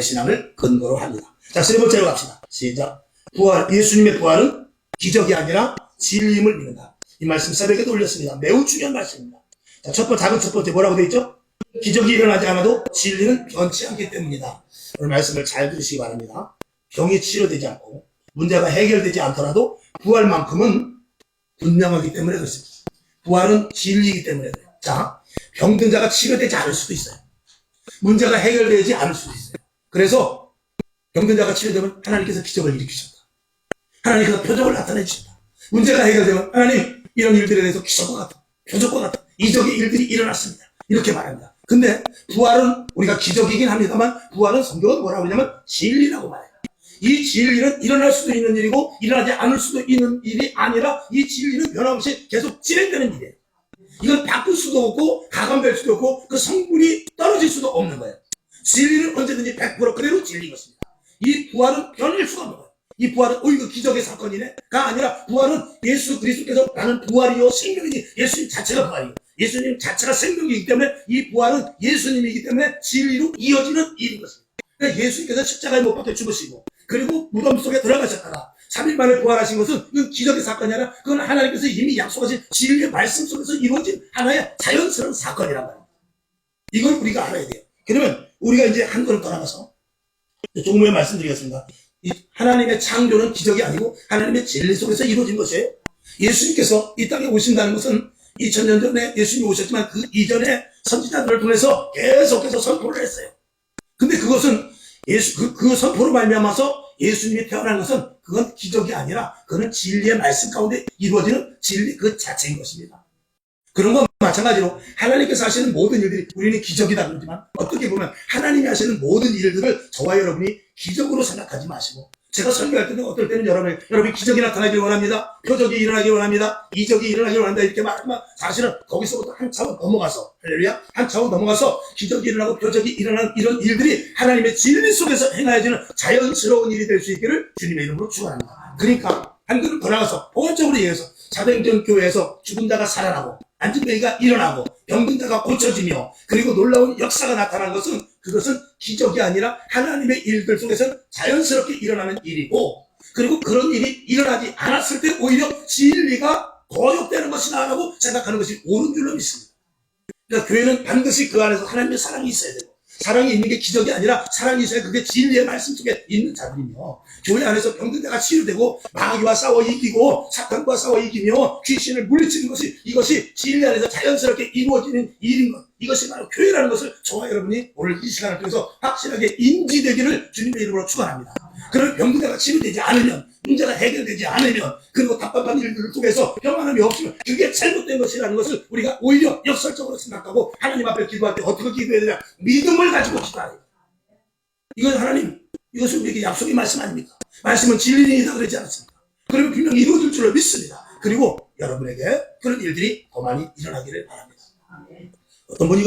신앙을 근거로 합니다. 자, 세 번째로 갑시다. 시작. 부활, 예수님의 부활은 기적이 아니라 진리임을 믿는다. 이 말씀 새벽에도 올렸습니다. 매우 중요한 말씀입니다. 자, 첫 번째 뭐라고 되어 있죠? 기적이 일어나지 않아도 진리는 변치 않기 때문이다. 오늘 말씀을 잘 들으시기 바랍니다. 병이 치료되지 않고 문제가 해결되지 않더라도 부활만큼은 분명하기 때문에 그렇습니다. 부활은 진리이기 때문에 그래요. 자, 병든 자가 치료되지 않을 수도 있어요. 문제가 해결되지 않을 수도 있어요. 그래서 병든 자가 치료되면 하나님께서 기적을 일으키신다. 하나님께서 표적을 나타내 주신다. 문제가 해결되면 하나님 이런 일들에 대해서 기적과 같다. 표적과 같다. 이적의 일들이 일어났습니다. 이렇게 말합니다. 근데 부활은 우리가 기적이긴 합니다만 부활은 성경은 뭐라고 하냐면 진리라고 말해요. 이 진리는 일어날 수도 있는 일이고 일어나지 않을 수도 있는 일이 아니라 이 진리는 변함없이 계속 진행되는 일이에요. 이건 바꿀 수도 없고 가감될 수도 없고 그 성분이 떨어질 수도 없는 거예요. 진리는 언제든지 100% 그대로 진리인 것입니다. 이 부활은 변할 수가 없는 거예요. 이 부활은 이거 기적의 사건이네가 아니라 부활은 예수 그리스도께서 나는 부활이요 생명이니 예수님 자체가 부활이요. 예수님 자체가 생명이기 때문에 이 부활은 예수님이기 때문에 진리로 이어지는 일인 것입니다. 그러니까 예수님께서 십자가에 못 박혀 죽으시고 그리고 무덤 속에 들어가셨다가 3일 만에 부활하신 것은 이건 기적의 사건이 아니라 그건 하나님께서 이미 약속하신 진리의 말씀 속에서 이루어진 하나의 자연스러운 사건이란 말입니다. 이걸 우리가 알아야 돼요. 그러면 우리가 이제 한 걸음 더 나가서 조금 후에 말씀드리겠습니다. 하나님의 창조는 기적이 아니고 하나님의 진리 속에서 이루어진 것이에요. 예수님께서 이 땅에 오신다는 것은 2000년 전에 예수님이 오셨지만 그 이전에 선지자들을 통해서 계속해서 선포를 했어요. 근데 그것은 그 선포로 말미암아서 예수님이 태어난 것은 그건 기적이 아니라 그건 진리의 말씀 가운데 이루어지는 진리 그 자체인 것입니다. 그런 건 마찬가지로 하나님께서 하시는 모든 일들이 우리는 기적이다 그러지만 어떻게 보면 하나님이 하시는 모든 일들을 저와 여러분이 기적으로 생각하지 마시고 제가 설교할 때는 어떨 때는 여러분이 기적이 나타나길 원합니다. 표적이 일어나길 원합니다. 이적이 일어나길 원한다 이렇게 말하면 사실은 거기서부터 한 차원 넘어가서 할렐루야 한 차원 넘어가서 기적이 일어나고 표적이 일어나는 이런 일들이 하나님의 진리 속에서 행하여지는 자연스러운 일이 될 수 있기를 주님의 이름으로 축원합니다. 그러니까 한 걸음 더 나가서 본적으로 얘기해서 사도행전 교회에서 죽은 자가 살아나고 안진뱅이가 일어나고 병든 자가 고쳐지며 그리고 놀라운 역사가 나타난 것은 그것은 기적이 아니라 하나님의 일들 속에서 자연스럽게 일어나는 일이고 그리고 그런 일이 일어나지 않았을 때 오히려 진리가 거역되는 것이다라고 생각하는 것이 옳은 줄로 믿습니다. 그러니까 교회는 반드시 그 안에서 하나님의 사랑이 있어야 되고 사랑이 있는 게 기적이 아니라 사랑이 있어야 그게 진리의 말씀 속에 있는 자들이며 교회 안에서 병든 자가 치유되고 마귀와 싸워 이기고 사탄과 싸워 이기며 귀신을 물리치는 것이 이것이 진리 안에서 자연스럽게 이루어지는 일인 것 이것이 바로 교회라는 것을 저와 여러분이 오늘 이 시간을 통해서 확실하게 인지되기를 주님의 이름으로 축원합니다. 그런 병든 자가 치유되지 않으면 문제가 해결되지 않으면 그리고 답답한 일들을 통해서 평안함이 없으면 그게 잘못된 것이라는 것을 우리가 오히려 역설적으로 생각하고 하나님 앞에 기도할 때 어떻게 기도해야 되냐 믿음을 가지고 기도해야 돼요. 이건 하나님 이것은 우리에게 약속의 말씀 아닙니까? 말씀은 진리이다 그러지 않습니까? 그러면 분명히 이루어질 줄로 믿습니다. 그리고 여러분에게 그런 일들이 더 많이 일어나기를 바랍니다. 어떤 분이